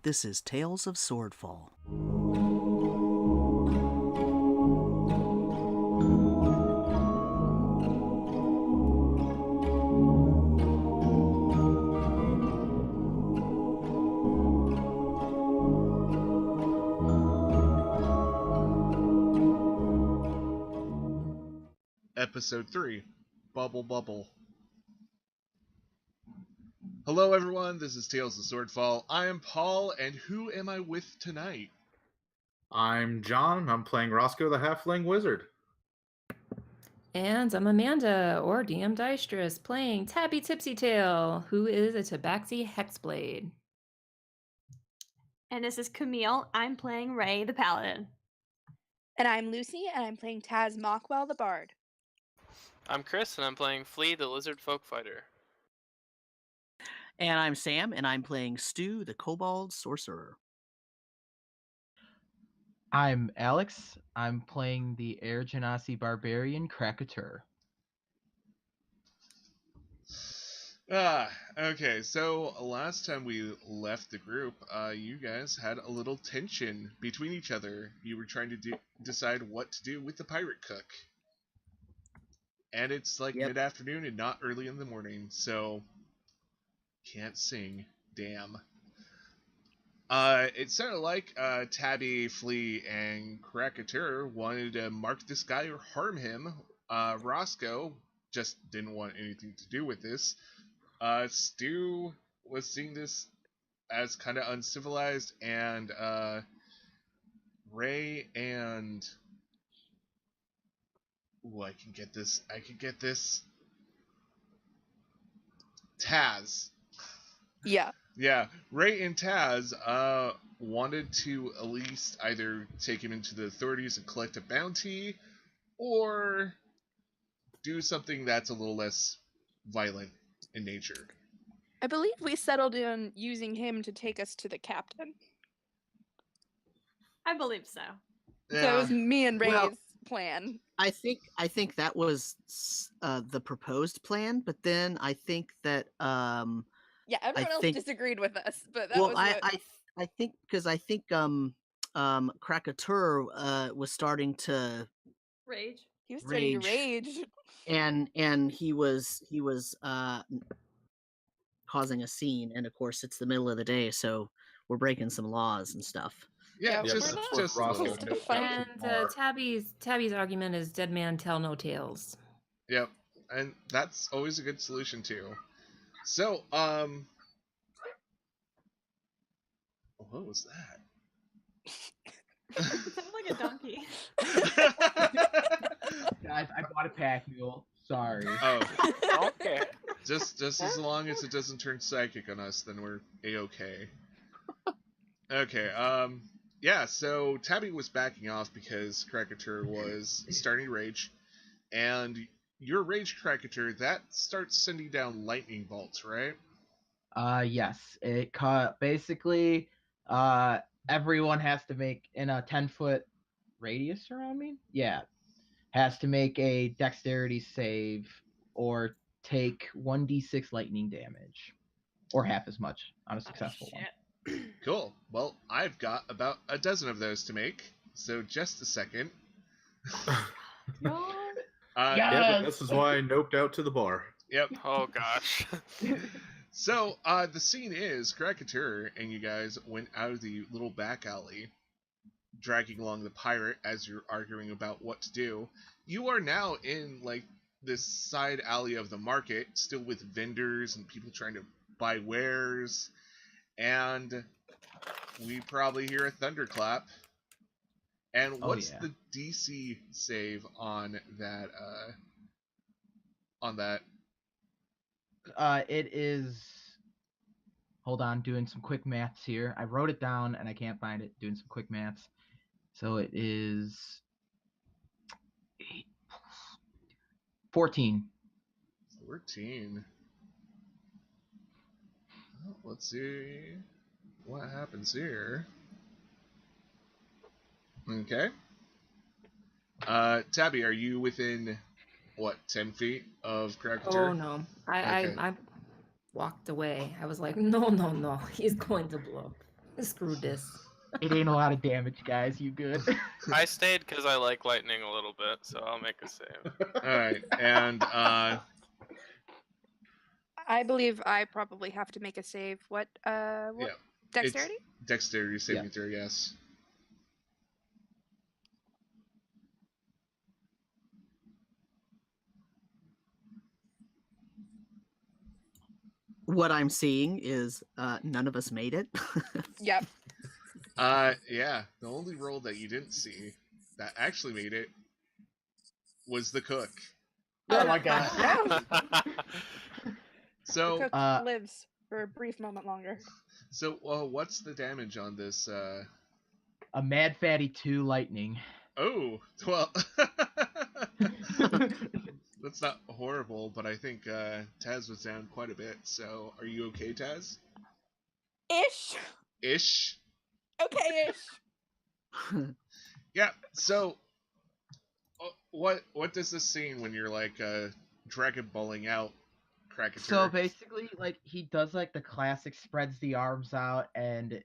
This is Tales of Swordfall. Episode 3, Bubble Bubble. Hello everyone, this is Tales of Swordfall. I am Paul, and who am I with tonight? I'm John, I'm playing Roscoe the Halfling Wizard. And I'm Amanda, or DM Deistress, playing Tabby Tipsytail, who is a Tabaxi Hexblade. And this is Camille. I'm playing Ray the Paladin. And I'm Lucy, and I'm playing Taz Mockwell the Bard. I'm Chris, and I'm playing Flea the Lizard Folk Fighter. And I'm Sam, and I'm playing Stu the Kobold Sorcerer. I'm Alex. I'm playing the Air Genasi Barbarian Krakatur. Okay, so last time we left the group, you guys had a little tension between each other. You were trying to decide what to do with the pirate cook. And it's like mid-afternoon and not early in the morning, so can't sing. Damn. It sounded like Tabby, Flea, and Krakatur wanted to mark this guy or harm him. Roscoe just didn't want anything to do with this. Stu was seeing this as kind of uncivilized, and Ray and... Ooh, I can get this. Taz. Yeah. Yeah, Ray and Taz wanted to at least either take him into the authorities and collect a bounty, or do something that's a little less violent in nature. I believe we settled on using him to take us to the captain. I believe so. Yeah. So it was me and Ray's plan. I think that was the proposed plan, but then I think that Yeah, everyone else disagreed with us, but that well, was what... I think because I think Krakatur was starting to Rage. He was starting to rage. And he was causing a scene, and of course it's the middle of the day, so we're breaking some laws and stuff. Yeah, Yeah, just Roscoe supposed to fight. And Tabby's argument is dead man tell no tales. Yep, and that's always a good solution too. So, what was that? Sounds like a donkey. Guys, I bought a pack mule. Sorry. Oh, Okay. just as long as it doesn't turn psychic on us, then we're a-okay. Okay, yeah, so Tabby was backing off because Krakatur was starting to rage, and your rage, Krakatur, that starts sending down lightning bolts, right? Yes. It basically everyone has to make in a 10-foot radius around me. Yeah. Has to make a dexterity save or take 1d6 lightning damage. Or half as much on a successful one. Cool. Well, I've got about a dozen of those to make, so just a second. Yep, this is why I noped out to the bar. Yep. Oh gosh. So, the scene is Krakatur and you guys went out of the little back alley, dragging along the pirate as you're arguing about what to do. You are now in, like, this side alley of the market, still with vendors and people trying to buy wares, and we probably hear a thunderclap. And what's the DC save on that, It is... Hold on, doing some quick maths here. I wrote it down and I can't find it. Doing some quick maths. So it is 14. 14. Well, let's see what happens here. Okay. Tabby, are you within, 10 feet of Krakatur? Oh no, I walked away. I was like, no, he's going to blow. Screw this. It ain't a lot of damage, guys. You good? I stayed because I like lightning a little bit, so I'll make a save. Alright, and I believe I probably have to make a save. What? yeah, Dexterity? it's dexterity saving Yeah. throw, yes. What I'm seeing is none of us made it. Yep. Yeah, the only roll that you didn't see that actually made it was the cook. Oh my god. So, Cook lives for a brief moment longer. so what's the damage on this? A Mad Fatty 2 lightning. Oh, well, that's not horrible, but I think Taz was down quite a bit. So, are you okay, Taz? Ish. Ish. Okay-ish. Yeah. So, what does this scene when you're like dragon bowling out, Krakatur? So basically, like, he does like the classic spreads the arms out and,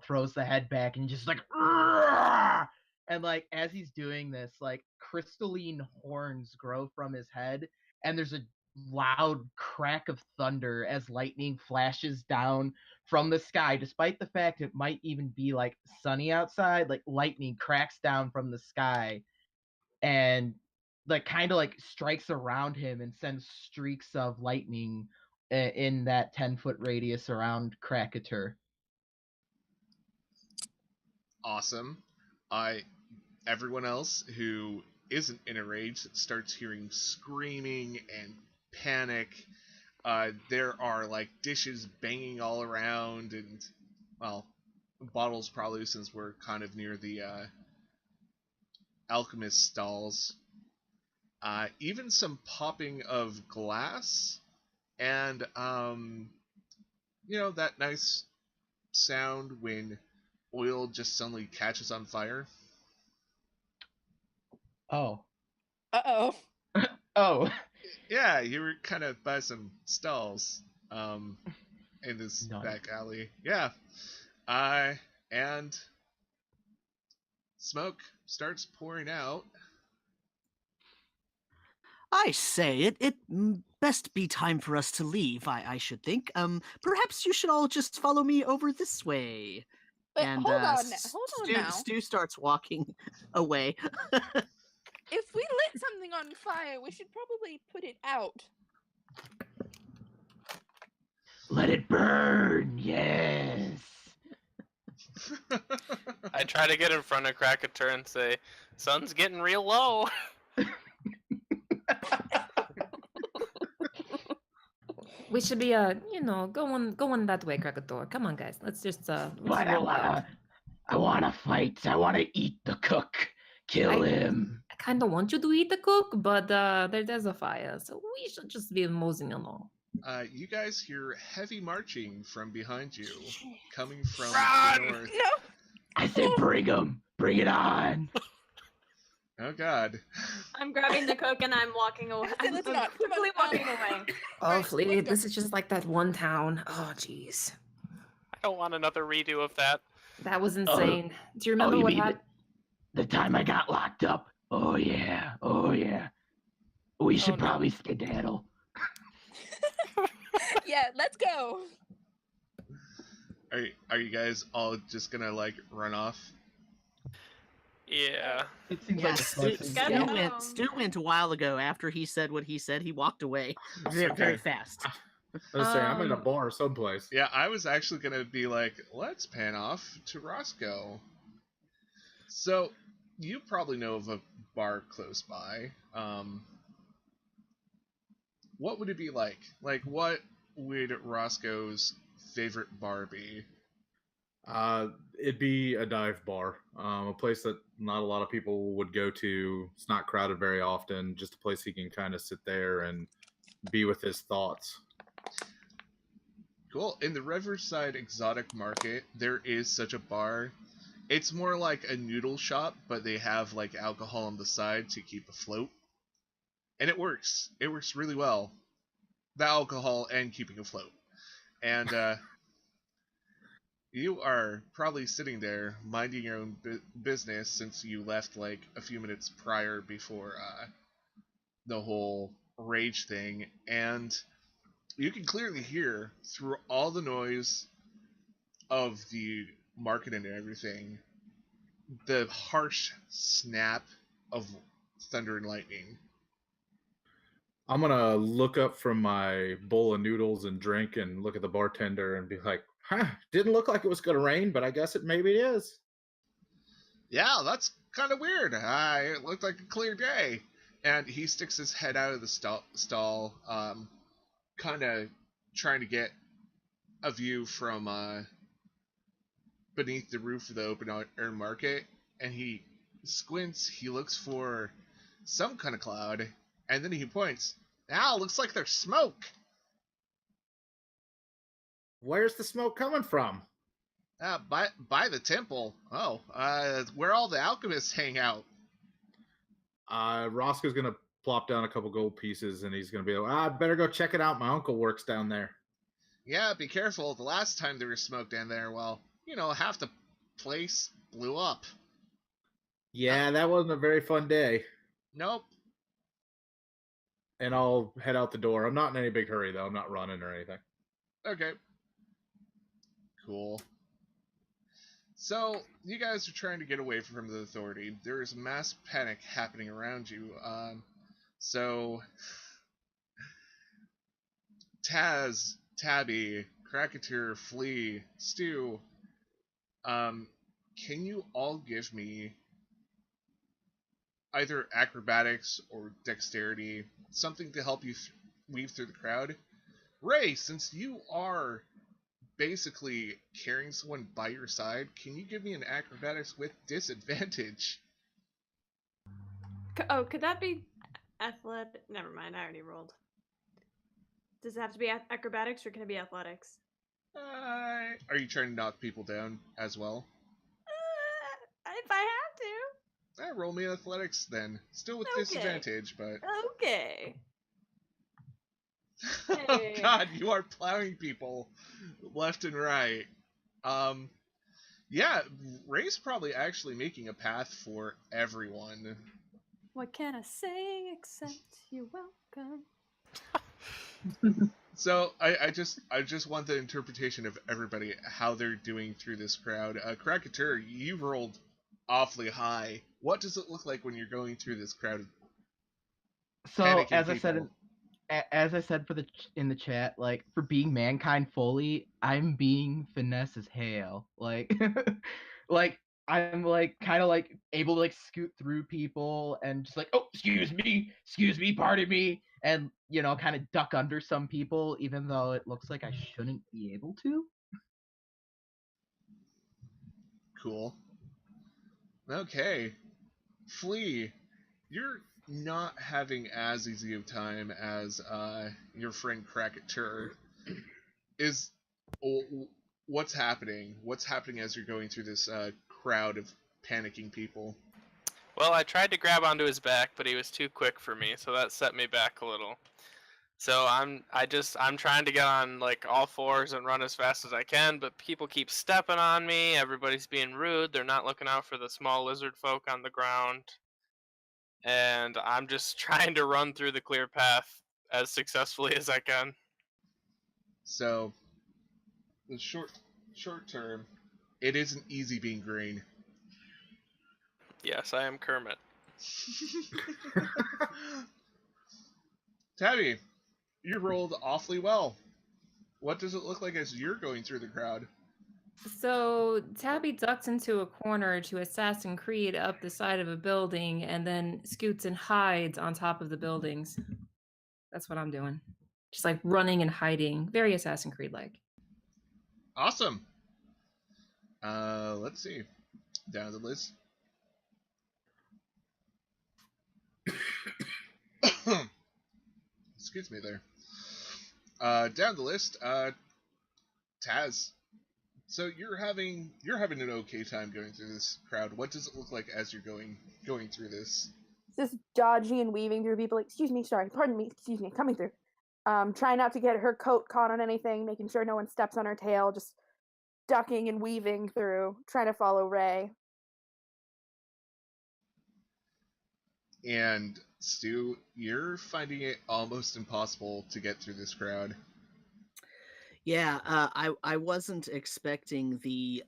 throws the head back and just like, "Roar!" And like as he's doing this, like crystalline horns grow from his head, and there's a loud crack of thunder as lightning flashes down from the sky. Despite the fact it might even be like sunny outside, like lightning cracks down from the sky and like kind of like strikes around him and sends streaks of lightning in that 10-foot radius around Krakatur. Awesome. Everyone else who isn't in a rage starts hearing screaming and panic. There are like dishes banging all around, and well, bottles probably, since we're kind of near the alchemist stalls. Even some popping of glass, and that nice sound when oil just suddenly catches on fire. Oh. Uh-oh. Oh. Yeah, you were kind of by some stalls in this Nice. back alley. Yeah. And smoke starts pouring out. I say, it best be time for us to leave, I should think. Perhaps you should all just follow me over this way. But And hold on now. Stu starts walking away. If we lit something on fire, we should probably put it out. Let it burn, yes. I try to get in front of Krakatur and say, "Sun's getting real low." We should be going that way, Krakator. Come on, guys. Let's just But I wanna fight. I wanna eat the cook. Kill him. I kind of want you to eat the cook, but there's a fire, so we should just be moseying along. You guys hear heavy marching from behind you, coming from Run! the north. No. I say bring him. Bring it on. Oh God. I'm grabbing the cook and I'm walking away. Okay, let's not. Come quickly on, walking away. Oh, Right, Flea, let's go. this is just like that one town. Oh, jeez. I don't want another redo of that. That was insane. Do you remember you what mean happened? The time I got locked up. Oh yeah. We should no. probably skedaddle. Yeah, let's go. Are you guys all just gonna like run off? Yeah. It seems Yeah, like a smart thing to Stu do. went- went a while ago after he said what he said. He walked away very, very Okay. fast. I was saying, I'm in a Um, bar someplace. Yeah, I was actually gonna be like, let's pan off to Roscoe. So, you probably know of a bar close by. What would it be like? Like, what would Roscoe's favorite bar be? It'd be a dive bar, a place that not a lot of people would go to. It's not crowded very often. Just a place he can kind of sit there and be with his thoughts. Cool. In the Riverside Exotic Market, there is such a bar. It's more like a noodle shop, but they have like alcohol on the side to keep afloat. And it works. It works really well. The alcohol and keeping afloat. And You are probably sitting there minding your own business since you left like a few minutes prior before the whole rage thing, and you can clearly hear through all the noise of the market and everything the harsh snap of thunder and lightning. I'm gonna look up from my bowl of noodles and drink and look at the bartender and be like, "Huh, didn't look like it was gonna rain, but I guess maybe it is." Yeah, that's kind of weird. It looked like a clear day. And he sticks his head out of the stall, kind of trying to get a view from beneath the roof of the open air market. And he squints, he looks for some kind of cloud, and then he points. Now, looks like there's smoke. Where's the smoke coming from? By the temple. Oh, where all the alchemists hang out. Roscoe's gonna plop down a couple gold pieces and he's gonna be like, I better go check it out. My uncle works down there. Yeah, be careful. The last time there was smoke down there, well, half the place blew up. Yeah, that wasn't a very fun day. Nope. And I'll head out the door. I'm not in any big hurry though. I'm not running or anything. Okay. Cool. So, you guys are trying to get away from the authority. There is mass panic happening around you. So, Taz, Tabby, Krakatur, Flea, Stu, can you all give me either acrobatics or dexterity, something to help you weave through the crowd? Ray, since you are basically carrying someone by your side, can you give me an acrobatics with disadvantage? Could that be athletic? Never mind, I already rolled. Does it have to be acrobatics or can it be athletics? Are you trying to knock people down as well? If I have to. Roll me athletics then. Still with Okay. disadvantage, but... Okay. Oh god, you are plowing people left and right. Yeah, Ray's probably actually making a path for everyone. What can I say except you're welcome? So I just want the interpretation of everybody, how they're doing through this crowd. Krakatur, you rolled awfully high. What does it look like when you're going through this crowd? So Panicking as people? I said in the chat, like for being mankind fully, I'm being finesse as hell. Like, like I'm like kind of like able to like scoot through people and just like, oh, excuse me, pardon me, and kind of duck under some people, even though it looks like I shouldn't be able to. Cool. Okay. Flea, you're not having as easy of time as your friend Krakatur. What's happening? What's happening as you're going through this crowd of panicking people? Well, I tried to grab onto his back, but he was too quick for me, so that set me back a little. So I'm trying to get on like all fours and run as fast as I can, but people keep stepping on me. Everybody's being rude. They're not looking out for the small lizard folk on the ground. And I'm just trying to run through the clear path as successfully as I can. So, the short term, it isn't easy being green. Yes, I am Kermit. Tabby, you rolled awfully well. What does it look like as you're going through the crowd? So Tabby ducks into a corner to Assassin's Creed up the side of a building and then scoots and hides on top of the buildings. That's what I'm doing. Just like running and hiding. Very Assassin's Creed-like. Awesome. Let's see. Down the list. Excuse me there. Down the list, Taz. So you're having an okay time going through this crowd. What does it look like as you're going through this? Just dodging and weaving through people. Like, excuse me, sorry, pardon me, excuse me, coming through. Trying not to get her coat caught on anything, making sure no one steps on her tail. Just ducking and weaving through, trying to follow Ray. And Stu, you're finding it almost impossible to get through this crowd. Yeah, I wasn't expecting the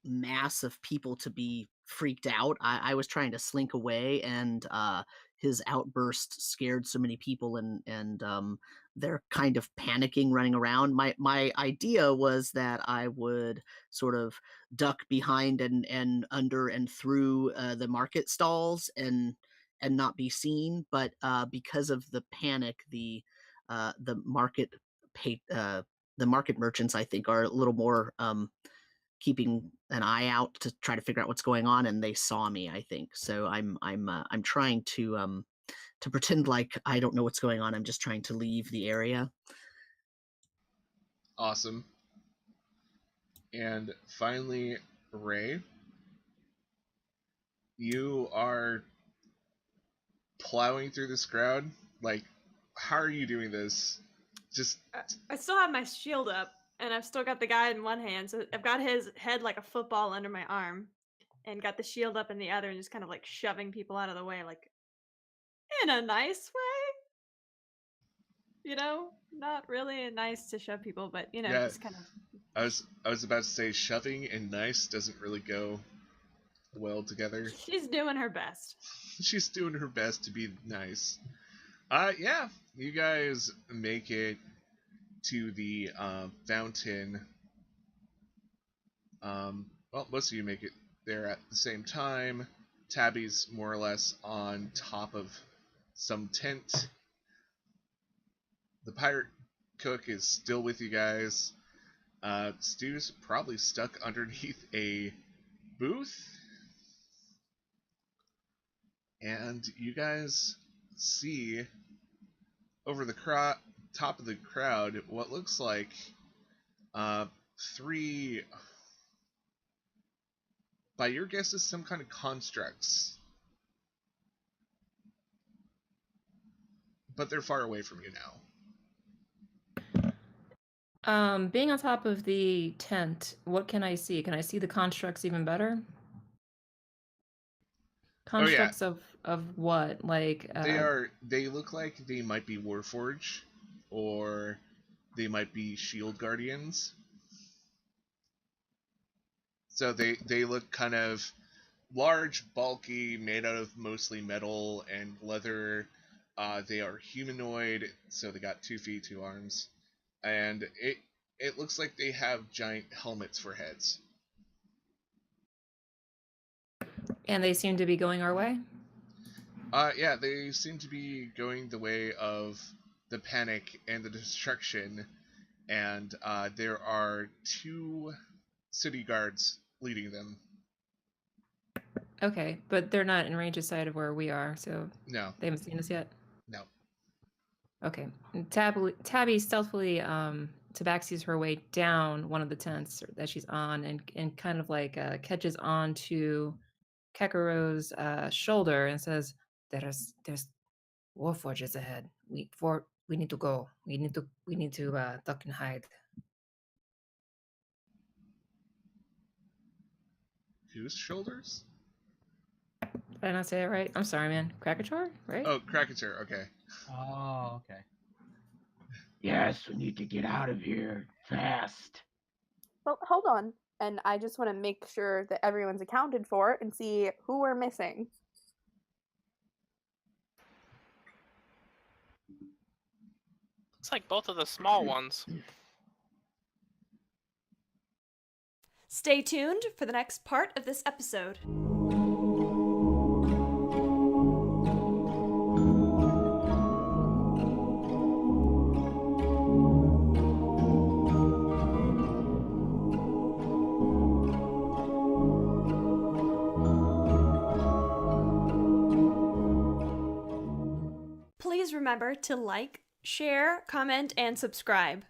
mass of people to be freaked out. I was trying to slink away, and his outburst scared so many people, and they're kind of panicking, running around. My idea was that I would sort of duck behind and under and through the market stalls and not be seen, but because of the panic, the market the market merchants, I think, are a little more keeping an eye out to try to figure out what's going on, and they saw me, I think. So I'm trying to pretend like I don't know what's going on. I'm just trying to leave the area. Awesome. And finally, Ray, you are plowing through this crowd. Like, how are you doing this? Just I still have my shield up, and I've still got the guy in one hand, so I've got his head like a football under my arm, and got the shield up in the other, and just kind of like shoving people out of the way, like in a nice way. You know, not really nice to shove people, but you know, Yeah. just kind of. I was about to say shoving and nice doesn't really go well together. She's doing her best. She's doing her best to be nice. Yeah, you guys make it to the fountain. Well, most of you make it there at the same time. Tabby's more or less on top of some tent. The pirate cook is still with you guys. Stu's probably stuck underneath a booth. And you guys see over the top of the crowd what looks like three, by your guesses, some kind of constructs. But they're far away from you now. Being on top of the tent, what can I see? Can I see the constructs even better? Constructs of what? Like they look like they might be Warforged, or they might be Shield Guardians. So they look kind of large, bulky, made out of mostly metal and leather. They are humanoid, so they got 2 feet, 2 arms, and it looks like they have giant helmets for heads. And they seem to be going our way? Yeah, they seem to be going the way of the panic and the destruction, and there are 2 city guards leading them. Okay, but they're not in range of sight of where we are, so No. they haven't seen us yet? No. Okay. And Tabby stealthily tabaxis her way down one of the tents that she's on and kind of like catches on to Kekaro's shoulder and says, "There's warforges ahead. We need to go. We need to duck and hide." Whose shoulders? Did I not say it right? I'm sorry, man. Krakachor, right? Oh, Krakachor, okay. Oh, okay. Yes, we need to get out of here fast. Well, hold on. And I just want to make sure that everyone's accounted for and see who we're missing. Looks like both of the small ones. Stay tuned for the next part of this episode. Please remember to like, share, comment, and subscribe.